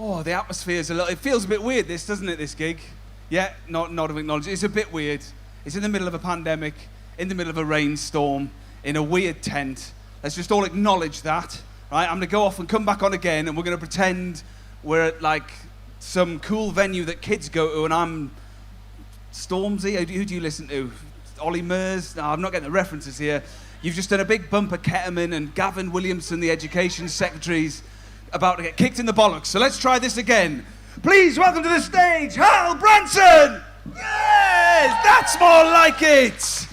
Oh, the atmosphere's it feels a bit weird, this, doesn't it, this gig? Yeah, not of acknowledgement. It's a bit weird. It's in the middle of a pandemic, in the middle of a rainstorm, in a weird tent. Let's just all acknowledge that, right? I'm going to go off and come back on again, and we're going to pretend we're at, like, some cool venue that kids go to, and I'm Stormzy. Who do you listen to? Ollie Murs? No, I'm not getting the references here. You've just done a big bump of ketamine, and Gavin Williamson, the Education Secretary's about to get kicked in the bollocks. So let's try this again. Please welcome to the stage, Hal Branson! Yes, that's more like it!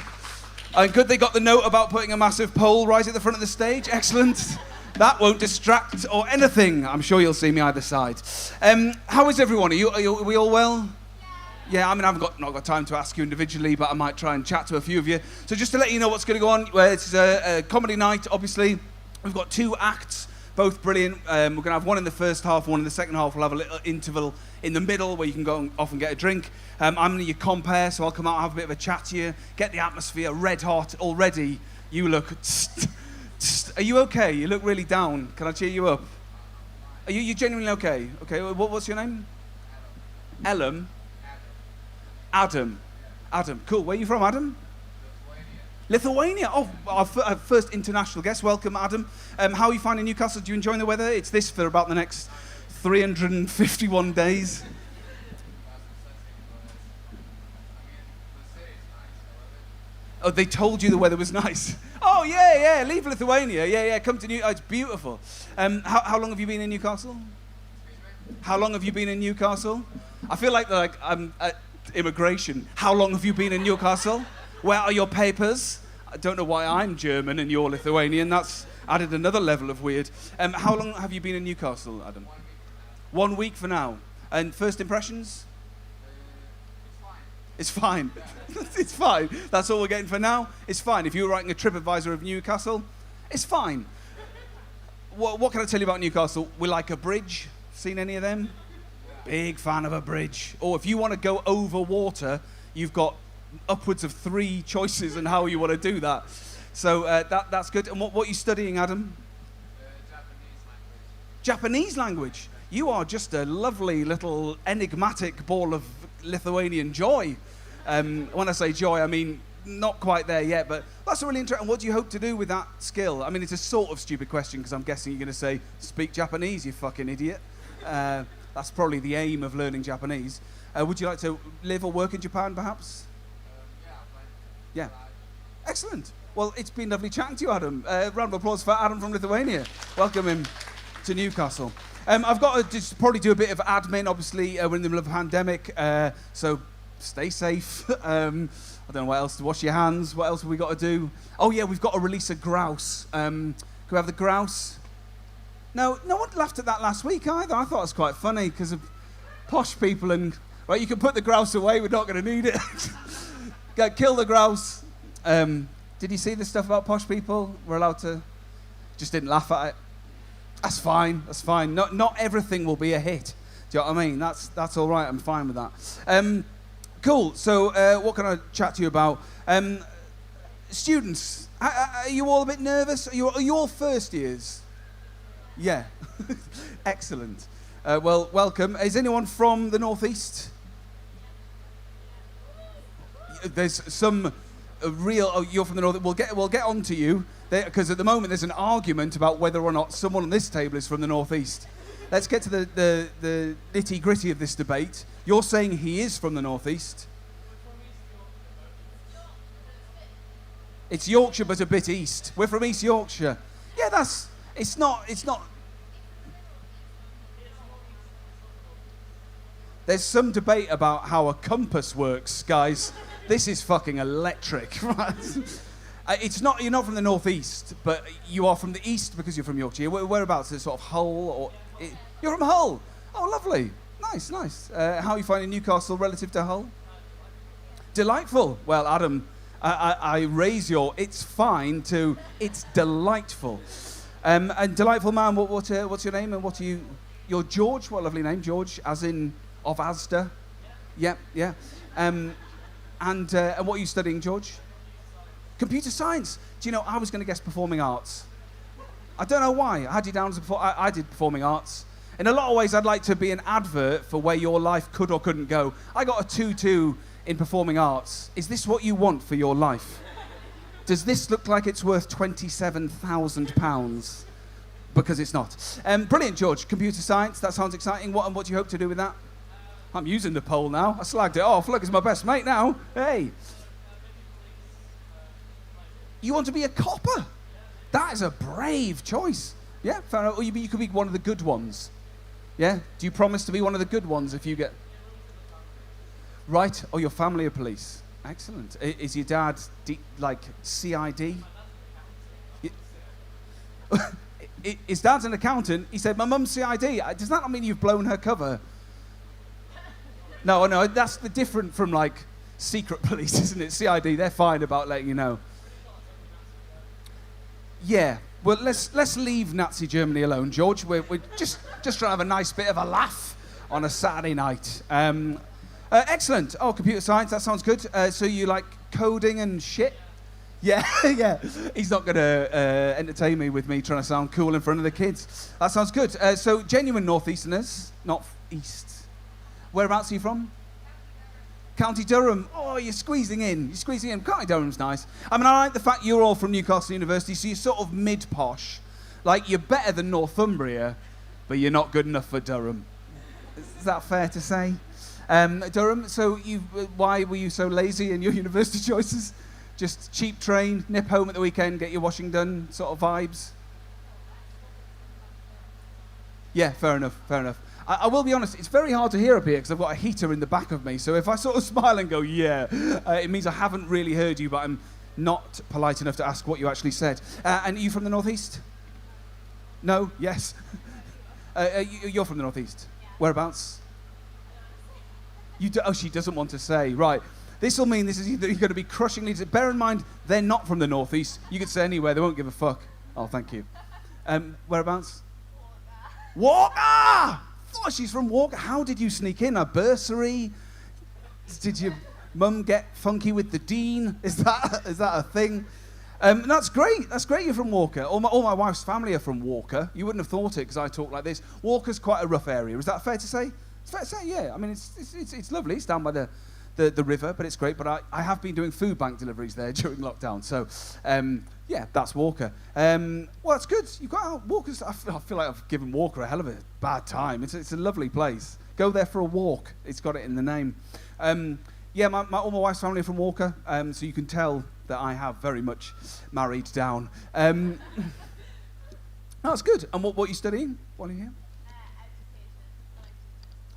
And good they got the note about putting a massive pole right at the front of the stage. Excellent. That won't distract or anything. I'm sure you'll see me either side. How is everyone? Are we all well? Yeah, I mean, I've not got time to ask you individually, but I might try and chat to a few of you. So just to let you know what's going to go on, it's a comedy night, obviously. We've got 2 acts. Both brilliant. We're going to have one in the first half, one in the second half. We'll have a little interval in the middle where you can go off and get a drink. I'm your compere, so I'll come out and have a bit of a chat to you, get the atmosphere red hot. Already, you look... Are you okay? You look really down. Can I cheer you up? Are you genuinely okay? Okay, what's your name? Ellum? Adam. Adam. Cool. Where are you from, Adam? Lithuania. Oh, our first international guest. Welcome, Adam. How are you finding Newcastle? Do you enjoy the weather? It's this for about the next 351 days. Oh, they told you the weather was nice. Oh, yeah, leave Lithuania. Yeah, come to Newcastle. Oh, it's beautiful. How long have you been in Newcastle? How long have you been in Newcastle? I feel like I'm at immigration. How long have you been in Newcastle? Where are your papers? I don't know why I'm German and you're Lithuanian. That's added another level of weird. How long have you been in Newcastle, Adam? 1 week for now. And first impressions? It's fine. It's fine. That's all we're getting for now. It's fine. If you were writing a TripAdvisor of Newcastle, it's fine. What can I tell you about Newcastle? We like a bridge. Seen any of them? Big fan of a bridge. Or if you want to go over water, you've got upwards of 3 choices on how you want to do that. So that's good. And what are you studying, Adam? Japanese language. You are just a lovely little enigmatic ball of Lithuanian joy. When I say joy, I mean not quite there yet, but that's really interesting. What do you hope to do with that skill? I mean, it's a sort of stupid question because I'm guessing you're going to say, speak Japanese, you fucking idiot. That's probably the aim of learning Japanese. Would you like to live or work in Japan, perhaps? Yeah. Excellent. Well, it's been lovely chatting to you, Adam. Round of applause for Adam from Lithuania. Welcome him to Newcastle. I've got to just probably do a bit of admin. Obviously, we're in the middle of a pandemic, so stay safe. I don't know what else to wash your hands. What else have we got to do? Oh, yeah, we've got to release a grouse. Can we have the grouse? No one laughed at that last week either. I thought it was quite funny because of posh people and... Right, you can put the grouse away. We're not going to need it. Go kill the grouse. Did you see the stuff about posh people? We're allowed to... Just didn't laugh at it. That's fine. That's fine. Not everything will be a hit. Do you know what I mean? That's all right. I'm fine with that. Cool. So what can I chat to you about? Students, are you all a bit nervous? Are you all first years? Yeah. Excellent. Well, welcome. Is anyone from the Northeast? There's some real... Oh, you're from the North. We'll get on to you. Because at the moment there's an argument about whether or not someone on this table is from the Northeast. Let's get to the nitty-gritty of this debate. You're saying he is from the Northeast. It's Yorkshire, but a bit east. We're from East Yorkshire. Yeah, it's not... There's some debate about how a compass works, guys. This is fucking electric, right? It's not. You're not from the Northeast, but you are from the East because you're from Yorkshire. Whereabouts? Is it sort of Hull? Or you're from Hull. Oh, lovely. Nice. How are you finding Newcastle relative to Hull? Delightful. Well, Adam, I raise your "it's fine" to "it's delightful." And delightful man. What's your name and what are you? You're George. What a lovely name, George, as in of Asda. Yeah. And what are you studying, George? Computer science. Do you know, I was going to guess performing arts. I don't know why. I had you down as I did performing arts. In a lot of ways, I'd like to be an advert for where your life could or couldn't go. I got a 2-2 in performing arts. Is this what you want for your life? Does this look like it's worth £27,000? Because it's not. Brilliant, George. Computer science, that sounds exciting. What do you hope to do with that? I'm using the poll now. I slagged it off. Look, it's my best mate now. Hey. You want to be a copper? That is a brave choice. Yeah, fair enough. Or you could be one of the good ones. Yeah? Do you promise to be one of the good ones if you get... Right. Oh, your family are police. Excellent. Is your dad, like, CID? His dad's an accountant. He said, my mum's CID. Does that not mean you've blown her cover? No, that's the different from, like, secret police, isn't it? CID, they're fine about letting you know. Yeah. Well, let's leave Nazi Germany alone, George. We're just trying to have a nice bit of a laugh on a Saturday night. Excellent. Oh, computer science, that sounds good. So you like coding and shit? Yeah, yeah. He's not going to entertain me with me trying to sound cool in front of the kids. That sounds good. So genuine Northeasterners, not East. Whereabouts are you from? County Durham. Oh, you're squeezing in. County Durham's nice. I mean, I like the fact you're all from Newcastle University, so you're sort of mid-posh. Like, you're better than Northumbria, but you're not good enough for Durham. Is that fair to say? Durham, so why were you so lazy in your university choices? Just cheap train, nip home at the weekend, get your washing done sort of vibes? Yeah, fair enough. I will be honest, it's very hard to hear up here because I've got a heater in the back of me, so if I sort of smile and go, yeah, it means I haven't really heard you, but I'm not polite enough to ask what you actually said. And are you from the Northeast? No? Yes? You're from the Northeast? Yeah. Whereabouts? She doesn't want to say. Right. This will mean this is either going to be crushingly... Bear in mind, they're not from the Northeast. You could say anywhere. They won't give a fuck. Oh, thank you. Whereabouts? Walker! Oh, she's from Walker. How did you sneak in? A bursary? Did your mum get funky with the dean? Is that a thing? That's great. That's great you're from Walker. All my wife's family are from Walker. You wouldn't have thought it because I talk like this. Walker's quite a rough area. Is that fair to say? It's fair to say, yeah. I mean, it's lovely. It's down by the river, but it's great. But I have been doing food bank deliveries there during lockdown. So, yeah, that's Walker. Well, that's good. You've got Walker's. I feel like I've given Walker a hell of a bad time. It's a lovely place. Go there for a walk. It's got it in the name. Yeah, all my wife's family are from Walker, so you can tell that I have very much married down. That's good. And what are you studying? What are you here?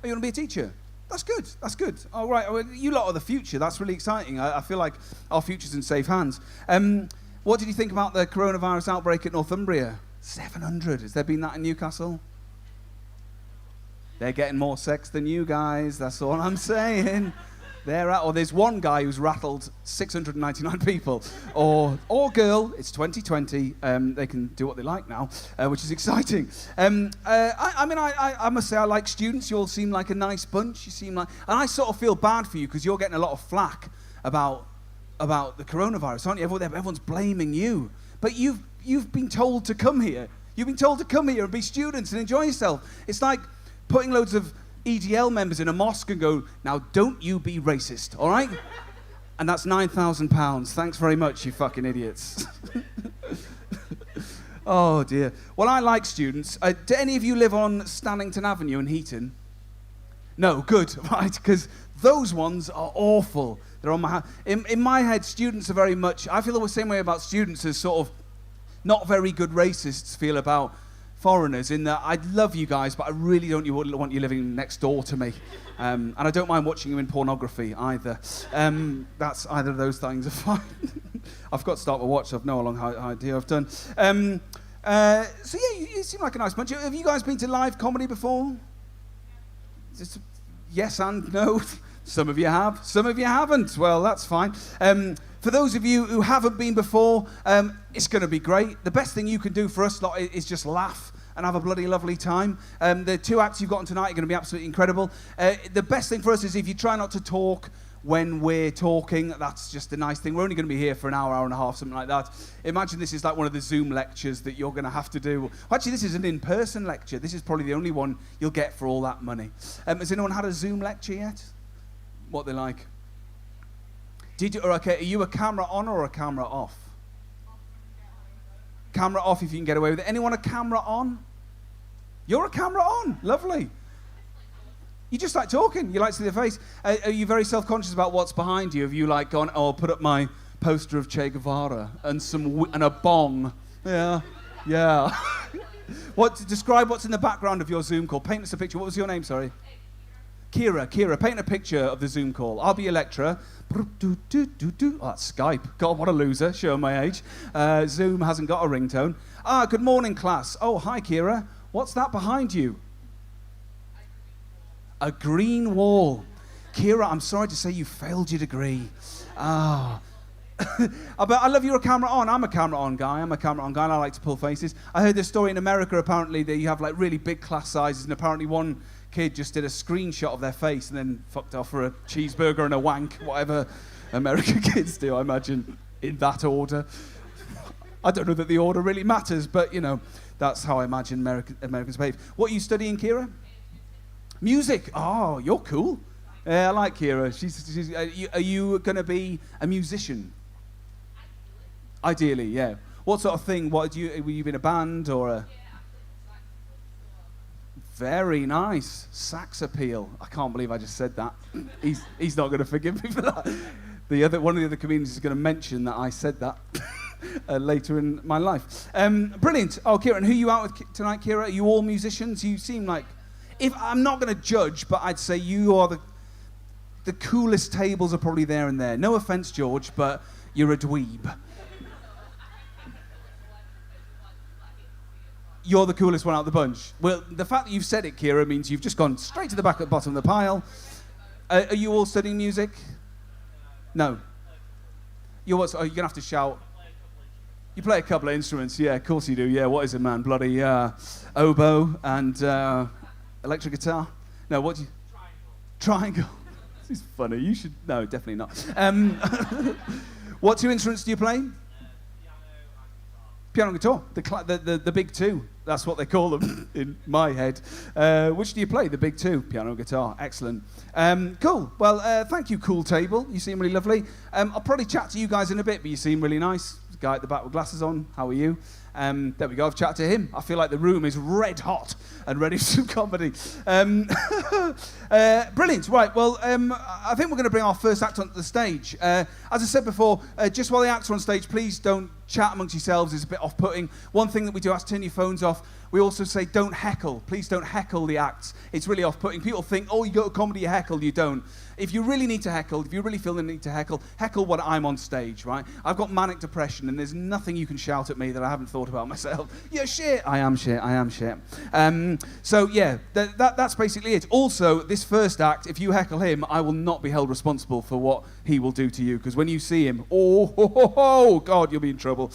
Oh, you want to be a teacher? That's good. That's good. All right. Well, you lot are the future. That's really exciting. I feel like our future's in safe hands. What did you think about the coronavirus outbreak at Northumbria? 700. Has there been that in Newcastle? They're getting more sex than you guys. That's all I'm saying. There's one guy who's rattled 699 people. Or girl, it's 2020. They can do what they like now, which is exciting. I must say I like students. You all seem like a nice bunch. You seem like... And I sort of feel bad for you because you're getting a lot of flack about the coronavirus, aren't you? Everyone's blaming you. But you've been told to come here. You've been told to come here and be students and enjoy yourself. It's like putting loads of EDL members in a mosque and go, now don't you be racist, all right? And that's £9,000. Thanks very much, you fucking idiots. Oh, dear. Well, I like students. Do any of you live on Stannington Avenue in Heaton? No, good, right? Because those ones are awful. They're on my in my head, students are very much... I feel the same way about students as sort of not very good racists feel about foreigners, in that I love you guys, but I really don't want you living next door to me. And I don't mind watching you in pornography either. That's either of those things are fine. I've got to start a watch, so I've no long idea I've done. So yeah, you seem like a nice bunch. Have you guys been to live comedy before? Yes and no. Some of you have, some of you haven't. Well, that's fine. For those of you who haven't been before, it's going to be great. The best thing you can do for us lot is just laugh and have a bloody lovely time. The two acts you've got on tonight are going to be absolutely incredible. The best thing for us is if you try not to talk when we're talking. That's just a nice thing. We're only going to be here for an hour, hour and a half, something like that. Imagine this is like one of the Zoom lectures that you're going to have to do. Actually, this is an in-person lecture. This is probably the only one you'll get for all that money. Has anyone had a Zoom lecture yet? What they're like? Okay, are you a camera on or a camera off? Camera off if you can get away with it. Anyone a camera on? You're a camera on. Lovely. You just like talking. You like to see their face. Are you very self-conscious about what's behind you? Have you like gone, oh, I'll put up my poster of Che Guevara and and a bong? Yeah. Describe what's in the background of your Zoom call. Paint us a picture. What was your name, sorry? Kira, paint a picture of the Zoom call. I'll be your lecturer. Oh, that's Skype. God, what a loser, showing my age. Zoom hasn't got a ringtone. Good morning, class. Oh, hi, Kira. What's that behind you? A green wall. Kira, I'm sorry to say you failed your degree. But I love you're a camera on. I'm a camera on guy. And I like to pull faces. I heard this story in America, apparently, that you have like really big class sizes, and apparently one kid just did a screenshot of their face and then fucked off for a cheeseburger and a wank, whatever American kids do, I imagine, in that order. I don't know that the order really matters, but, you know, that's how I imagine Americans behave. What are you studying, Kira? Music. Oh, you're cool. Yeah, I like Kira. Are you going to be a musician? Ideally, yeah. What sort of thing? Were you in a band or a... Very nice. Sax appeal. I can't believe I just said that. He's not going to forgive me for that. One of the other comedians is going to mention that I said that later in my life. Brilliant. Oh, Kira, and who are you out with tonight, Kira? Are you all musicians? You seem like... I'm not going to judge, but I'd say you are the coolest tables are probably there and there. No offense, George, but you're a dweeb. You're the coolest one out of the bunch. Well, the fact that you've said it, Kira, means you've just gone straight to the back at the bottom of the pile. Are you all studying music? No. You're going to have to shout. You play a couple of instruments. Yeah, of course you do. Yeah, what is it, man? Bloody oboe and electric guitar? No, what do you... Triangle. This is funny. You should... No, definitely not. What two instruments do you play? Piano and guitar, the big two. That's what they call them in my head. Which do you play? The big two, piano and guitar. Excellent. Cool. Well, thank you, cool table. You seem really lovely. I'll probably chat to you guys in a bit, but you seem really nice. There's a guy at the back with glasses on. How are you? There we go. I've chatted to him. I feel like the room is red hot and ready for some comedy. Brilliant. Right. Well, I think we're going to bring our first act onto the stage. As I said before, just while the acts are on stage, please don't chat amongst yourselves. It's a bit off-putting. One thing that we do is turn your phones off. We also say don't heckle. Please don't heckle the acts. It's really off-putting. People think, oh, you go to comedy, you heckle. You don't. If you really need to heckle, if you really feel the need to heckle when I'm on stage, right? I've got manic depression, and there's nothing you can shout at me that I haven't thought about myself. You're shit. I am shit. So, yeah, that's basically it. Also, this first act, if you heckle him, I will not be held responsible for what he will do to you, because when you see him, oh, God, you'll be in trouble.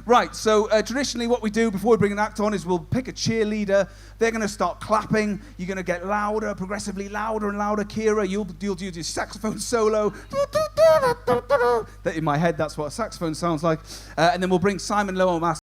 Right, so traditionally what we do before we bring an act on is we'll pick a cheerleader. They're going to start clapping. You're going to get louder, progressively louder and louder. Kira, you'll do your saxophone solo. In my head, that's what a saxophone sounds like. And then we'll bring Simon Lower